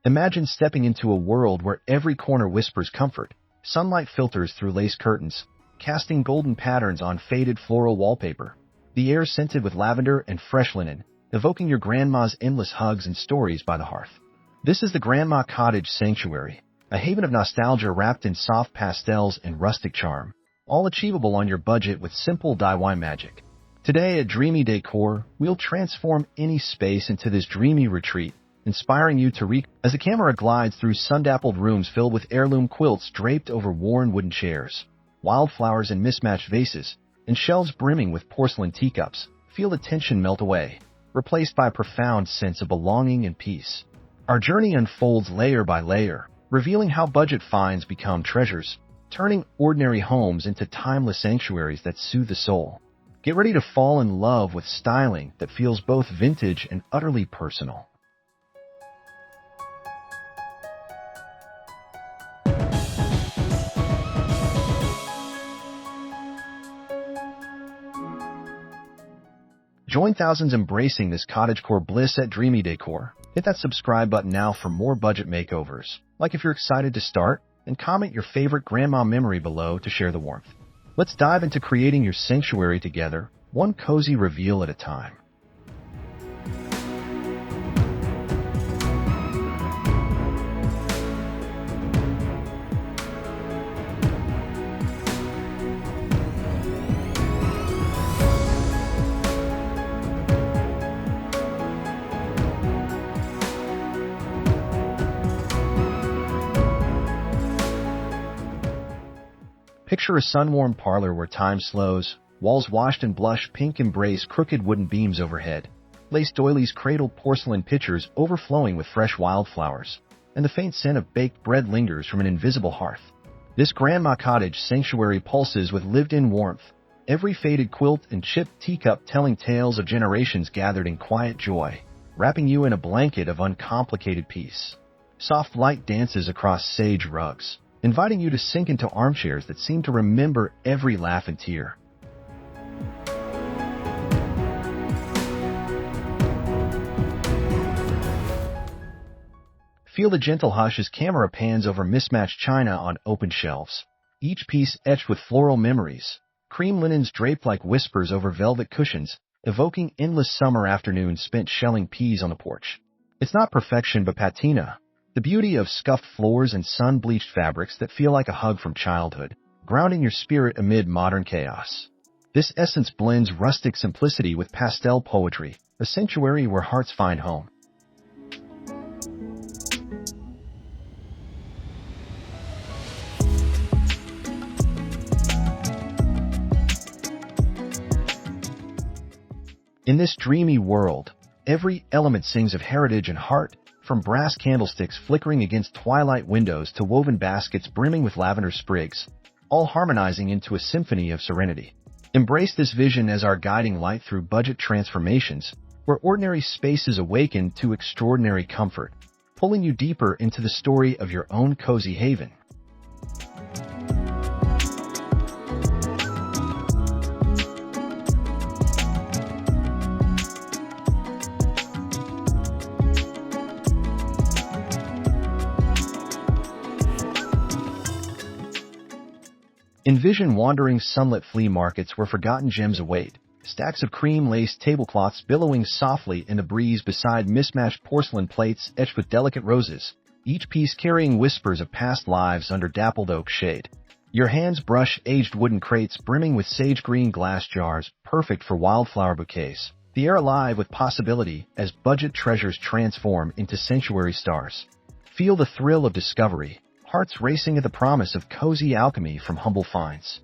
Imagine stepping into a world where every corner whispers comfort. Sunlight filters through lace curtains, casting golden patterns on faded floral wallpaper. The air scented with lavender and fresh linen, evoking your grandma's endless hugs and stories by the hearth. This is the Grandma Cottage Sanctuary, a haven of nostalgia wrapped in soft pastels and rustic charm, all achievable on your budget with simple DIY magic. Today at Dreamy Decor, we'll transform any space into this dreamy retreat, inspiring you to as the camera glides through sun-dappled rooms filled with heirloom quilts draped over worn wooden chairs, wildflowers in mismatched vases, and shelves brimming with porcelain teacups. Feel the tension melt away, replaced by a profound sense of belonging and peace. Our journey unfolds layer by layer, revealing how budget finds become treasures, turning ordinary homes into timeless sanctuaries that soothe the soul. Get ready to fall in love with styling that feels both vintage and utterly personal. Join thousands embracing this cottagecore bliss at Dreamy Decor. Hit that subscribe button now for more budget makeovers. Like if you're excited to start, and comment your favorite grandma memory below to share the warmth. Let's dive into creating your sanctuary together, one cozy reveal at a time. Picture a sun-warmed parlor where time slows, walls washed in blush pink embrace crooked wooden beams overhead, lace doilies cradle porcelain pitchers overflowing with fresh wildflowers, and the faint scent of baked bread lingers from an invisible hearth. This Grandma Cottage sanctuary pulses with lived-in warmth, every faded quilt and chipped teacup telling tales of generations gathered in quiet joy, wrapping you in a blanket of uncomplicated peace. Soft light dances across sage rugs, inviting you to sink into armchairs that seem to remember every laugh and tear. Feel the gentle hush as camera pans over mismatched china on open shelves, each piece etched with floral memories. Cream linens draped like whispers over velvet cushions, evoking endless summer afternoons spent shelling peas on the porch. It's not perfection but patina, the beauty of scuffed floors and sun-bleached fabrics that feel like a hug from childhood, grounding your spirit amid modern chaos. This essence blends rustic simplicity with pastel poetry, a sanctuary where hearts find home. In this dreamy world, every element sings of heritage and heart, from brass candlesticks flickering against twilight windows to woven baskets brimming with lavender sprigs, all harmonizing into a symphony of serenity. Embrace this vision as our guiding light through budget transformations, where ordinary spaces awaken to extraordinary comfort, pulling you deeper into the story of your own cozy haven. Envision wandering sunlit flea markets where forgotten gems await, stacks of cream-laced tablecloths billowing softly in the breeze beside mismatched porcelain plates etched with delicate roses, each piece carrying whispers of past lives under dappled oak shade. Your hands brush aged wooden crates brimming with sage-green glass jars, perfect for wildflower bouquets. The air alive with possibility as budget treasures transform into sanctuary stars. Feel the thrill of discovery, hearts racing at the promise of cozy alchemy from humble finds.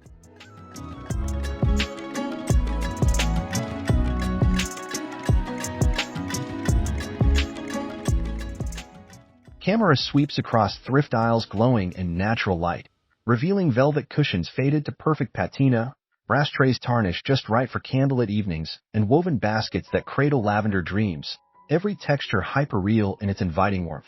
Camera sweeps across thrift aisles glowing in natural light, revealing velvet cushions faded to perfect patina, brass trays tarnished just right for candlelit evenings, and woven baskets that cradle lavender dreams, every texture hyper-real in its inviting warmth.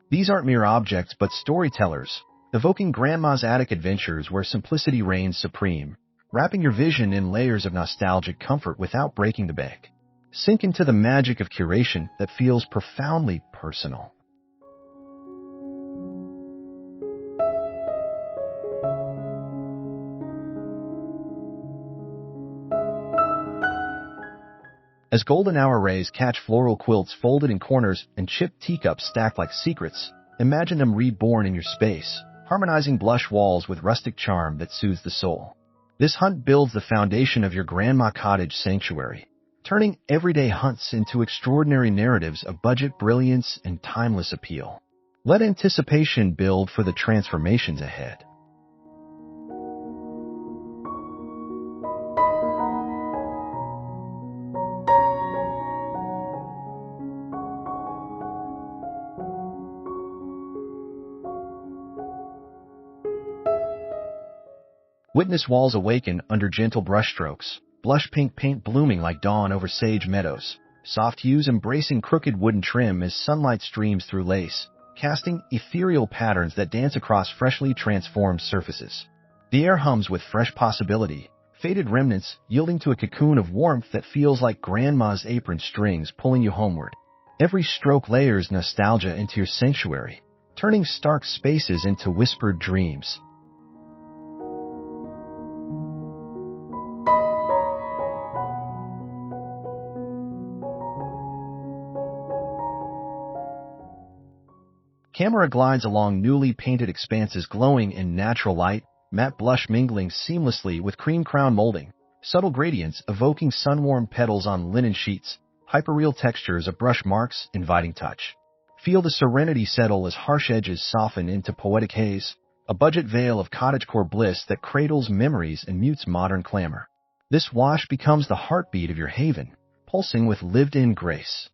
These aren't mere objects but storytellers, evoking Grandma's attic adventures where simplicity reigns supreme, wrapping your vision in layers of nostalgic comfort without breaking the bank. Sink into the magic of curation that feels profoundly personal. As golden hour rays catch floral quilts folded in corners and chipped teacups stacked like secrets, imagine them reborn in your space, harmonizing blush walls with rustic charm that soothes the soul. This hunt builds the foundation of your grandma cottage sanctuary, turning everyday hunts into extraordinary narratives of budget brilliance and timeless appeal. Let anticipation build for the transformations ahead. Witness walls awaken under gentle brushstrokes, blush pink paint blooming like dawn over sage meadows, soft hues embracing crooked wooden trim as sunlight streams through lace, casting ethereal patterns that dance across freshly transformed surfaces. The air hums with fresh possibility, faded remnants yielding to a cocoon of warmth that feels like grandma's apron strings pulling you homeward. Every stroke layers nostalgia into your sanctuary, turning stark spaces into whispered dreams. Camera glides along newly painted expanses glowing in natural light, matte blush mingling seamlessly with cream crown molding, subtle gradients evoking sun-warmed petals on linen sheets, hyperreal textures of brush marks inviting touch. Feel the serenity settle as harsh edges soften into poetic haze, a budget veil of cottagecore bliss that cradles memories and mutes modern clamor. This wash becomes the heartbeat of your haven, pulsing with lived-in grace.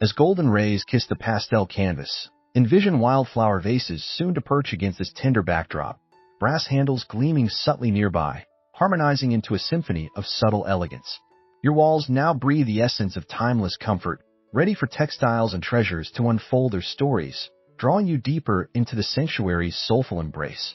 As golden rays kiss the pastel canvas, envision wildflower vases soon to perch against this tender backdrop, brass handles gleaming subtly nearby, harmonizing into a symphony of subtle elegance. Your walls now breathe the essence of timeless comfort, ready for textiles and treasures to unfold their stories, drawing you deeper into the sanctuary's soulful embrace.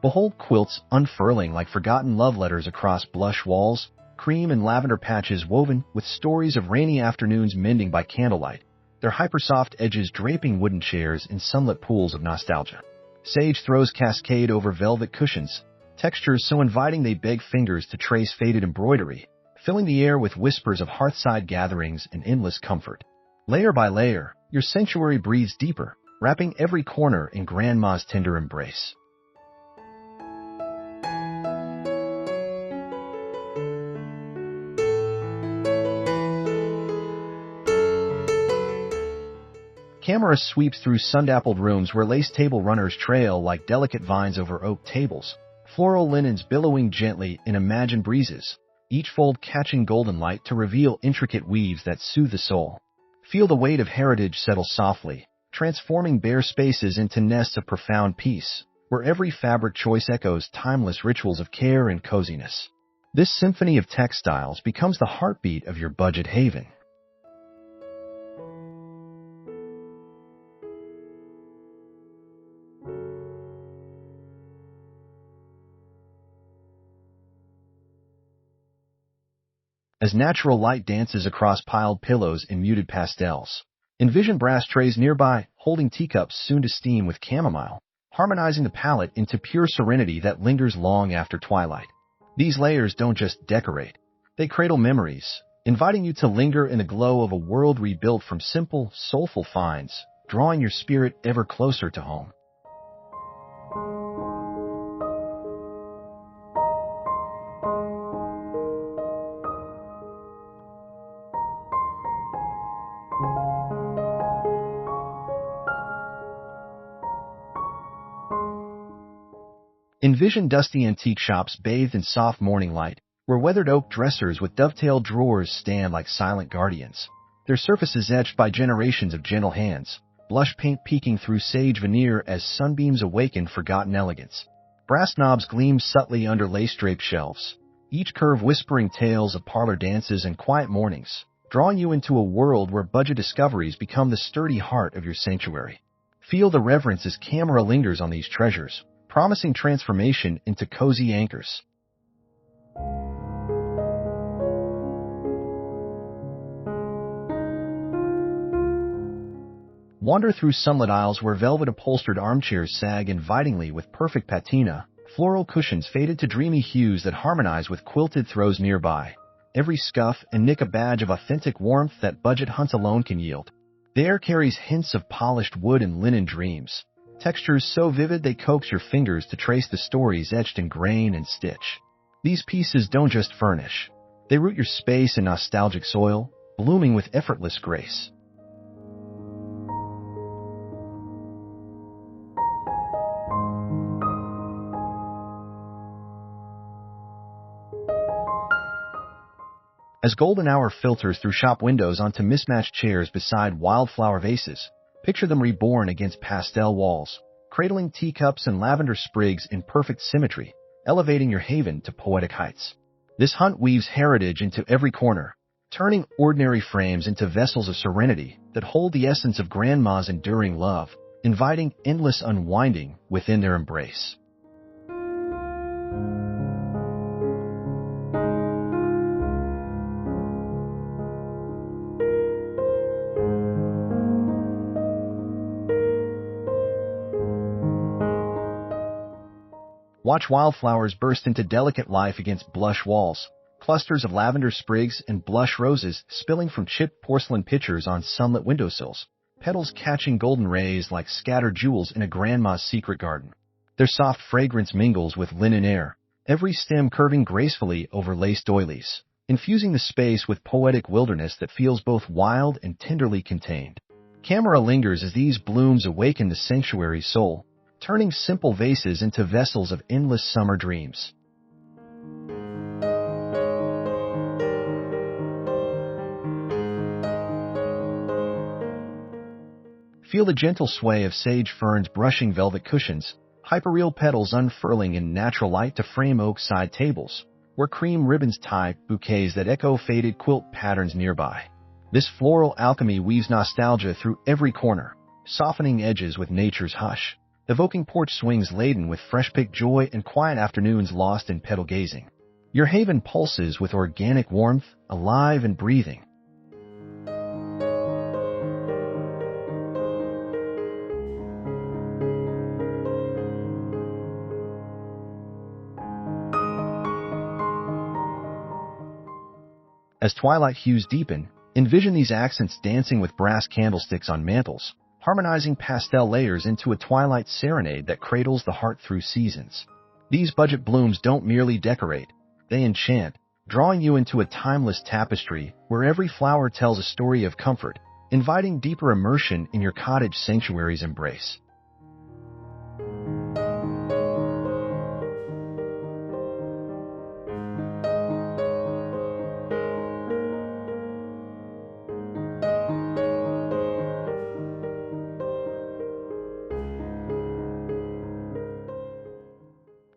Behold quilts unfurling like forgotten love letters across blush walls, cream and lavender patches woven with stories of rainy afternoons mending by candlelight, their hypersoft edges draping wooden chairs in sunlit pools of nostalgia. Sage throws cascade over velvet cushions, textures so inviting they beg fingers to trace faded embroidery, filling the air with whispers of hearthside gatherings and endless comfort. Layer by layer, your sanctuary breathes deeper, wrapping every corner in grandma's tender embrace. Camera sweeps through sun-dappled rooms where lace table runners trail like delicate vines over oak tables, floral linens billowing gently in imagined breezes, each fold catching golden light to reveal intricate weaves that soothe the soul. Feel the weight of heritage settle softly, transforming bare spaces into nests of profound peace, where every fabric choice echoes timeless rituals of care and coziness. This symphony of textiles becomes the heartbeat of your budget haven. As natural light dances across piled pillows in muted pastels, envision brass trays nearby, holding teacups soon to steam with chamomile, harmonizing the palette into pure serenity that lingers long after twilight. These layers don't just decorate, they cradle memories, inviting you to linger in the glow of a world rebuilt from simple, soulful finds, drawing your spirit ever closer to home. Envision dusty antique shops bathed in soft morning light, where weathered oak dressers with dovetailed drawers stand like silent guardians, their surfaces etched by generations of gentle hands, blush paint peeking through sage veneer as sunbeams awaken forgotten elegance. Brass knobs gleam subtly under lace-draped shelves, each curve whispering tales of parlor dances and quiet mornings, drawing you into a world where budget discoveries become the sturdy heart of your sanctuary. Feel the reverence as camera lingers on these treasures, promising transformation into cozy anchors. Wander through sunlit aisles where velvet-upholstered armchairs sag invitingly with perfect patina, floral cushions faded to dreamy hues that harmonize with quilted throws nearby. Every scuff and nick a badge of authentic warmth that budget hunts alone can yield. The air carries hints of polished wood and linen dreams, textures so vivid they coax your fingers to trace the stories etched in grain and stitch. These pieces don't just furnish. They root your space in nostalgic soil, blooming with effortless grace. As golden hour filters through shop windows onto mismatched chairs beside wildflower vases, picture them reborn against pastel walls, cradling teacups and lavender sprigs in perfect symmetry, elevating your haven to poetic heights. This hunt weaves heritage into every corner, turning ordinary frames into vessels of serenity that hold the essence of grandma's enduring love, inviting endless unwinding within their embrace. Watch wildflowers burst into delicate life against blush walls, clusters of lavender sprigs and blush roses spilling from chipped porcelain pitchers on sunlit windowsills, petals catching golden rays like scattered jewels in a grandma's secret garden. Their soft fragrance mingles with linen air, every stem curving gracefully over lace doilies, infusing the space with poetic wilderness that feels both wild and tenderly contained. Camera lingers as these blooms awaken the sanctuary's soul, turning simple vases into vessels of endless summer dreams. Feel the gentle sway of sage ferns brushing velvet cushions, hyperreal petals unfurling in natural light to frame oak side tables, where cream ribbons tie bouquets that echo faded quilt patterns nearby. This floral alchemy weaves nostalgia through every corner, softening edges with nature's hush, evoking porch swings laden with fresh-picked joy and quiet afternoons lost in petal gazing. Your haven pulses with organic warmth, alive and breathing. As twilight hues deepen, envision these accents dancing with brass candlesticks on mantels, harmonizing pastel layers into a twilight serenade that cradles the heart through seasons. These budget blooms don't merely decorate, they enchant, drawing you into a timeless tapestry where every flower tells a story of comfort, inviting deeper immersion in your cottage sanctuary's embrace.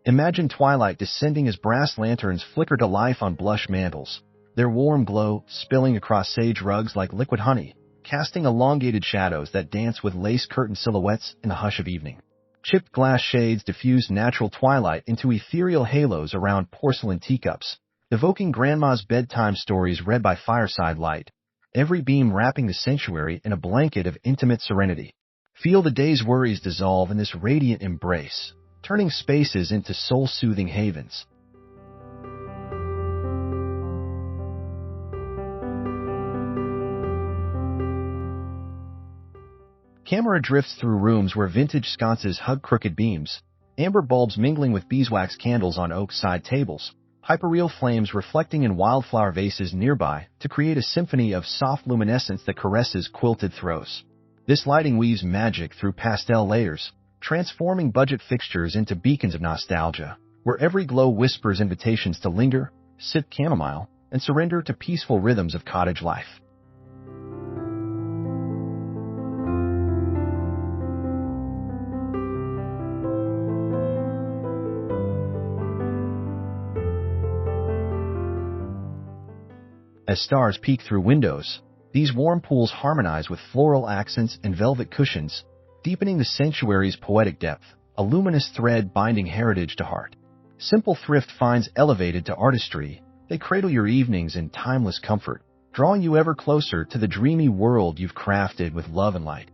Imagine twilight descending as brass lanterns flicker to life on blush mantels, their warm glow spilling across sage rugs like liquid honey, casting elongated shadows that dance with lace curtain silhouettes in the hush of evening. Chipped glass shades diffuse natural twilight into ethereal halos around porcelain teacups, evoking grandma's bedtime stories read by fireside light, every beam wrapping the sanctuary in a blanket of intimate serenity. Feel the day's worries dissolve in this radiant embrace, turning spaces into soul-soothing havens. Camera drifts through rooms where vintage sconces hug crooked beams, amber bulbs mingling with beeswax candles on oak side tables, hyperreal flames reflecting in wildflower vases nearby to create a symphony of soft luminescence that caresses quilted throws. This lighting weaves magic through pastel layers, transforming budget fixtures into beacons of nostalgia, where every glow whispers invitations to linger, sip chamomile, and surrender to peaceful rhythms of cottage life. As stars peek through windows, these warm pools harmonize with floral accents and velvet cushions, deepening the sanctuary's poetic depth, a luminous thread binding heritage to heart. Simple thrift finds elevated to artistry, they cradle your evenings in timeless comfort, drawing you ever closer to the dreamy world you've crafted with love and light.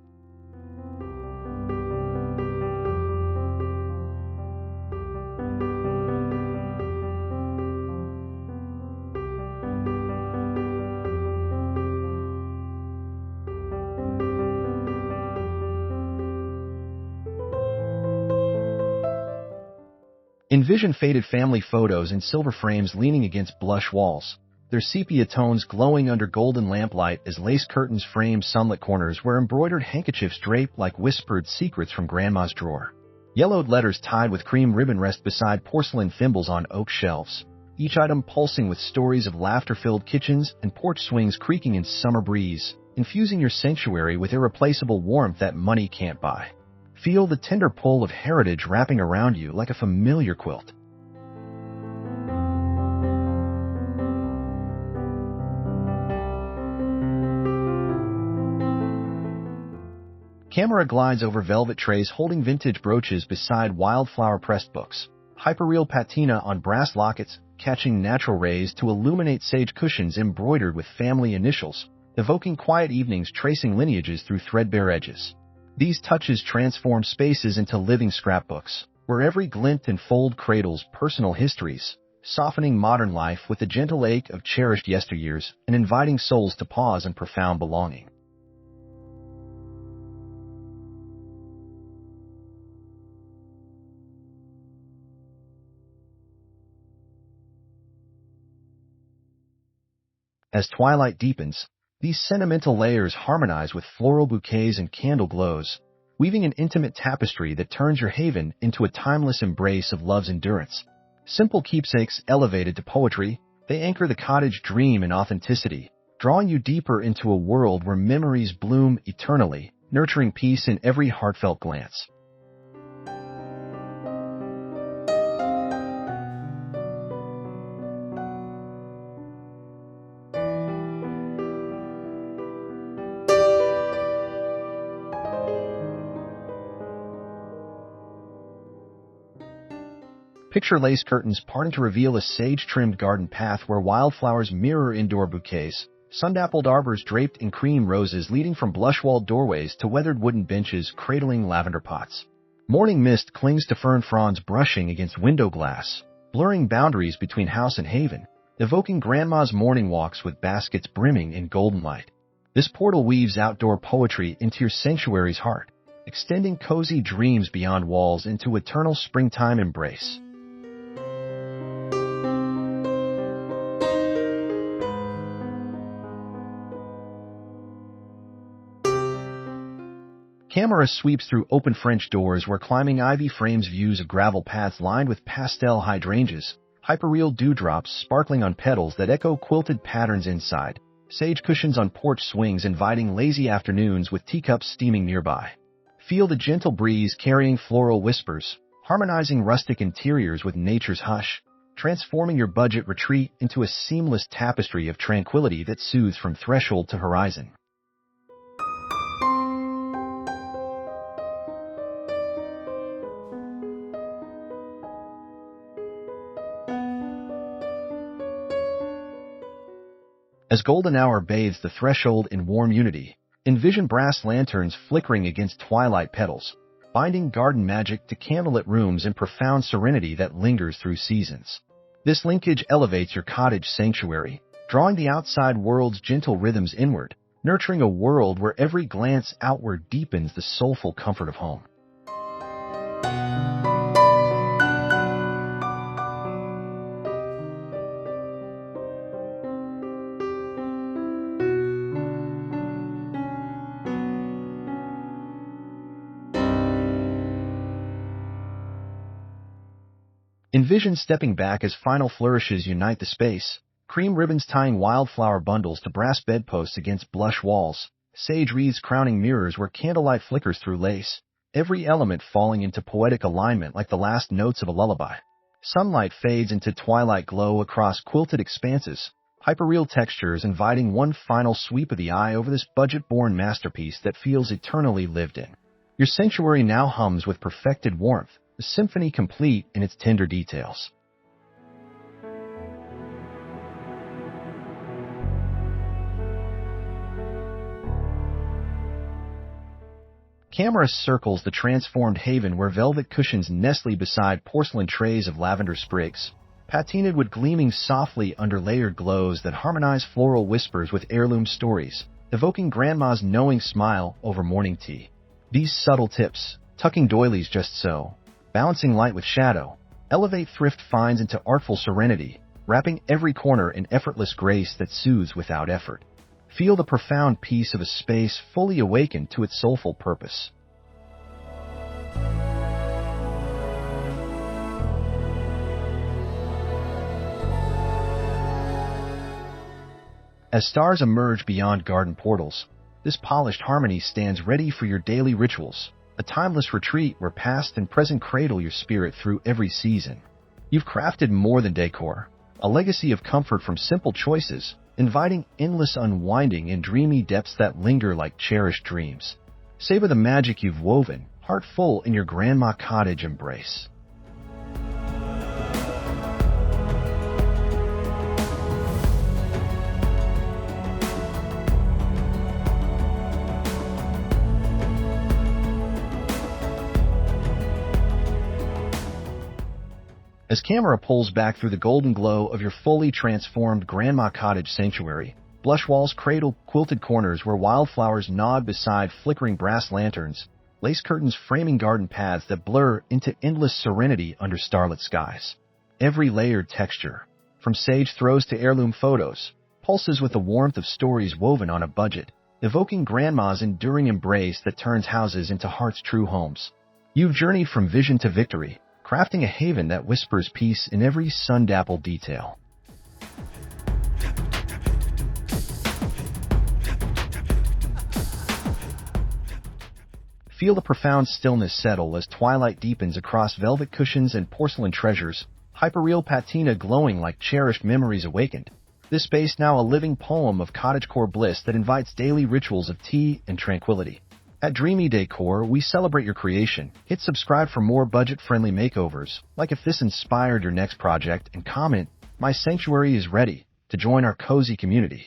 Envision faded family photos in silver frames leaning against blush walls, their sepia tones glowing under golden lamplight as lace curtains frame sunlit corners where embroidered handkerchiefs drape like whispered secrets from grandma's drawer. Yellowed letters tied with cream ribbon rest beside porcelain thimbles on oak shelves, each item pulsing with stories of laughter-filled kitchens and porch swings creaking in summer breeze, infusing your sanctuary with irreplaceable warmth that money can't buy. Feel the tender pull of heritage wrapping around you like a familiar quilt. Camera glides over velvet trays holding vintage brooches beside wildflower pressed books. Hyperreal patina on brass lockets, catching natural rays to illuminate sage cushions embroidered with family initials, evoking quiet evenings tracing lineages through threadbare edges. These touches transform spaces into living scrapbooks, where every glint and fold cradles personal histories, softening modern life with a gentle ache of cherished yesteryears and inviting souls to pause in profound belonging. As twilight deepens, these sentimental layers harmonize with floral bouquets and candle glows, weaving an intimate tapestry that turns your haven into a timeless embrace of love's endurance. Simple keepsakes elevated to poetry, they anchor the cottage dream in authenticity, drawing you deeper into a world where memories bloom eternally, nurturing peace in every heartfelt glance. Picture lace curtains parting to reveal a sage-trimmed garden path where wildflowers mirror indoor bouquets, sun-dappled arbors draped in cream roses leading from blush-walled doorways to weathered wooden benches cradling lavender pots. Morning mist clings to fern fronds brushing against window glass, blurring boundaries between house and haven, evoking grandma's morning walks with baskets brimming in golden light. This portal weaves outdoor poetry into your sanctuary's heart, extending cozy dreams beyond walls into eternal springtime embrace. Camera sweeps through open French doors where climbing ivy frames views of gravel paths lined with pastel hydrangeas, hyperreal dewdrops sparkling on petals that echo quilted patterns inside, sage cushions on porch swings inviting lazy afternoons with teacups steaming nearby. Feel the gentle breeze carrying floral whispers, harmonizing rustic interiors with nature's hush, transforming your budget retreat into a seamless tapestry of tranquility that soothes from threshold to horizon. As golden hour bathes the threshold in warm unity, envision brass lanterns flickering against twilight petals, binding garden magic to candlelit rooms in profound serenity that lingers through seasons. This linkage elevates your cottage sanctuary, drawing the outside world's gentle rhythms inward, nurturing a world where every glance outward deepens the soulful comfort of home. Envision stepping back as final flourishes unite the space, cream ribbons tying wildflower bundles to brass bedposts against blush walls, sage wreaths crowning mirrors where candlelight flickers through lace, every element falling into poetic alignment like the last notes of a lullaby. Sunlight fades into twilight glow across quilted expanses, hyperreal textures inviting one final sweep of the eye over this budget-born masterpiece that feels eternally lived in. Your sanctuary now hums with perfected warmth, a symphony complete in its tender details. Camera circles the transformed haven where velvet cushions nestle beside porcelain trays of lavender sprigs, patinaed with gleaming softly under layered glows that harmonize floral whispers with heirloom stories, evoking grandma's knowing smile over morning tea. These subtle tips, tucking doilies just so, balancing light with shadow, elevate thrift finds into artful serenity, wrapping every corner in effortless grace that soothes without effort. Feel the profound peace of a space fully awakened to its soulful purpose. As stars emerge beyond garden portals, this polished harmony stands ready for your daily rituals, a timeless retreat where past and present cradle your spirit through every season. You've crafted more than decor, a legacy of comfort from simple choices, inviting endless unwinding in dreamy depths that linger like cherished dreams. Savor the magic you've woven, heart full in your grandma cottage embrace. As camera pulls back through the golden glow of your fully transformed grandma cottage sanctuary, blush walls cradle quilted corners where wildflowers nod beside flickering brass lanterns, lace curtains framing garden paths that blur into endless serenity under starlit skies. Every layered texture, from sage throws to heirloom photos, pulses with the warmth of stories woven on a budget, evoking grandma's enduring embrace that turns houses into heart's true homes. You've journeyed from vision to victory, crafting a haven that whispers peace in every sun-dappled detail. Feel the profound stillness settle as twilight deepens across velvet cushions and porcelain treasures, hyperreal patina glowing like cherished memories awakened. This space now a living poem of cottagecore bliss that invites daily rituals of tea and tranquility. At Dreamy Decor, we celebrate your creation. Hit subscribe for more budget-friendly makeovers. Like if this inspired your next project, and comment, "My sanctuary is ready," to join our cozy community.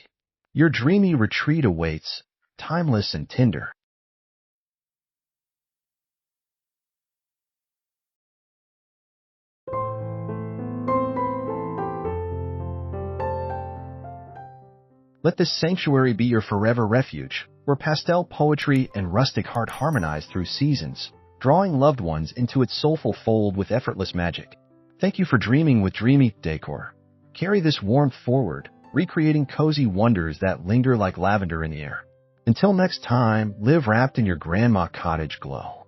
Your dreamy retreat awaits, timeless and tender. Let this sanctuary be your forever refuge, where pastel poetry and rustic heart harmonize through seasons, drawing loved ones into its soulful fold with effortless magic. Thank you for dreaming with Dreamy Decor. Carry this warmth forward, recreating cozy wonders that linger like lavender in the air. Until next time, live wrapped in your grandma cottage glow.